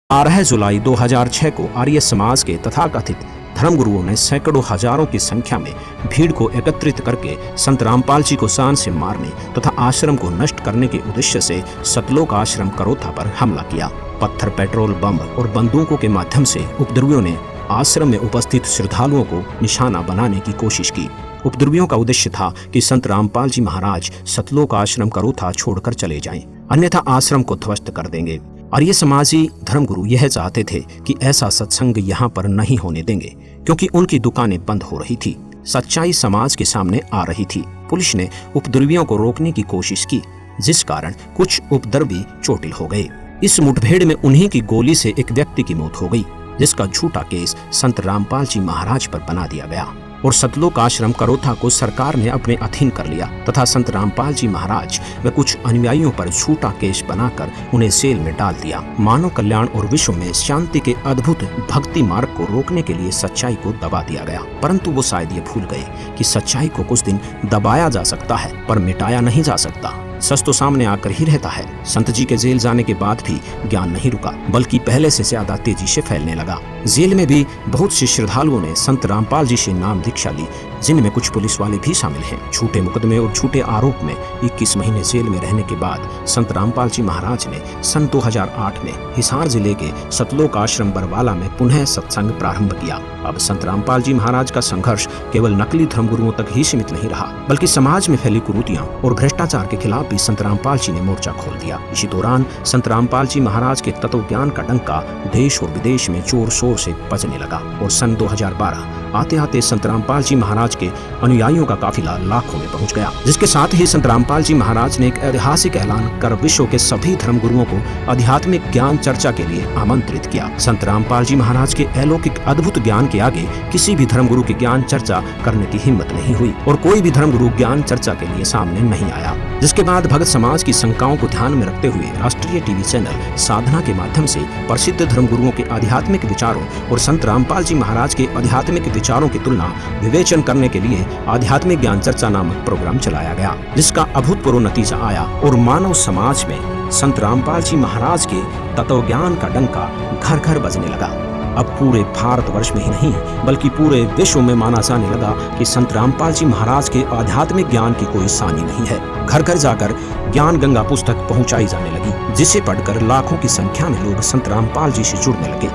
12 जुलाई 2006 को आर्य समाज के तथाकथित धर्मगुरुओं ने सैकड़ों हजारों की संख्या में भीड़ को एकत्रित करके संत रामपाल जी को शान से मारने तथा आश्रम को नष्ट करने के उद्देश्य से सतलोक आश्रम करोथा पर हमला किया। पत्थर, पेट्रोल, बम और बंदूकों के माध्यम से उपद्रवियों ने आश्रम में उपस्थित श्रद्धालुओं को निशाना बनाने की कोशिश की। उपद्रवियों का उद्देश्य था कि संत रामपाल जी महाराज सतलोक आश्रम करोथा छोड़कर चले जाएं, अन्यथा आश्रम को ध्वस्त कर देंगे। आर्य समाजी धर्मगुरु यह चाहते थे कि ऐसा सत्संग यहाँ पर नहीं होने देंगे, क्योंकि उनकी दुकानें बंद हो रही थी। सच्चाई समाज के सामने आ रही थी। पुलिस ने उपद्रवियों को रोकने की कोशिश की, जिस कारण कुछ उपद्रवी चोटिल हो गए। इस मुठभेड़ में उन्हीं की गोली से एक व्यक्ति की मौत हो गई, जिसका झूठा केस संत रामपाल जी महाराज पर बना दिया गया और सतलोक आश्रम करोथा को सरकार ने अपने अधीन कर लिया तथा संत रामपाल जी महाराज व कुछ अनुयायियों पर झूठा केस बनाकर उन्हें जेल में डाल दिया। मानव कल्याण और विश्व में शांति के अद्भुत भक्ति मार्ग को रोकने के लिए सच्चाई को दबा दिया गया, परंतु वो शायद ये भूल गए कि सच्चाई को कुछ दिन दबाया जा सकता है पर मिटाया नहीं जा सकता। सच तो सामने आकर ही रहता है। संत जी के जेल जाने के बाद भी ज्ञान नहीं रुका, बल्कि पहले से ज्यादा तेजी से फैलने लगा। जेल में भी बहुत से श्रद्धालुओं ने संत रामपाल जी से नाम दीक्षा ली, जिनमें कुछ पुलिस वाले भी शामिल हैं। झूठे मुकदमे और झूठे आरोप में 21 महीने जेल में रहने के बाद संत रामपाल जी महाराज ने सन 2008 में हिसार जिले के सतलोक आश्रम बरवाला में पुनः सत्संग प्रारंभ किया। अब संत रामपाल जी महाराज का संघर्ष केवल नकली धर्मगुरुओं तक ही सीमित नहीं रहा, बल्कि समाज में फैली कुरीतियां और भ्रष्टाचार के खिलाफ भी संत रामपाल जी ने मोर्चा खोल दिया। इसी दौरान संत रामपाल जी महाराज के तत्व ज्ञान का डंका देश और विदेश में जोर शोर से बजने लगा और सन 2012 आते आते संत रामपाल जी महाराज के अनुयायियों का काफिला लाखों में पहुंच गया, जिसके साथ ही संत रामपाल जी महाराज ने एक ऐतिहासिक ऐलान कर विश्व के सभी धर्मगुरुओं को आध्यात्मिक ज्ञान चर्चा के लिए आमंत्रित किया। संत रामपाल जी महाराज के अलौकिक अद्भुत ज्ञान के आगे किसी भी धर्मगुरु की ज्ञान चर्चा करने की हिम्मत नहीं हुई और कोई भी धर्मगुरु ज्ञान चर्चा के लिए सामने नहीं आया। जिसके बाद भगत समाज की शंकाओं को ध्यान में रखते हुए राष्ट्रीय टीवी चैनल साधना के माध्यम से प्रसिद्ध धर्मगुरुओं के आध्यात्मिक विचारों और संत रामपाल जी महाराज के आध्यात्मिक विचारों की तुलना विवेचन करने के लिए आध्यात्मिक ज्ञान चर्चा नामक प्रोग्राम चलाया गया, जिसका अभूतपूर्व नतीजा आया और मानव समाज में संत रामपाल जी महाराज के तत्व ज्ञान का डंका घर घर बजने लगा। अब पूरे भारतवर्ष में ही नहीं बल्कि पूरे विश्व में माना जाने लगा कि संत रामपाल जी महाराज के आध्यात्मिक ज्ञान की कोई सानी नहीं है। घर घर जाकर ज्ञान गंगा पुस्तक पहुंचाई जाने लगी, जिसे पढ़कर लाखों की संख्या में लोग संत रामपाल जी से जुड़ने लगे।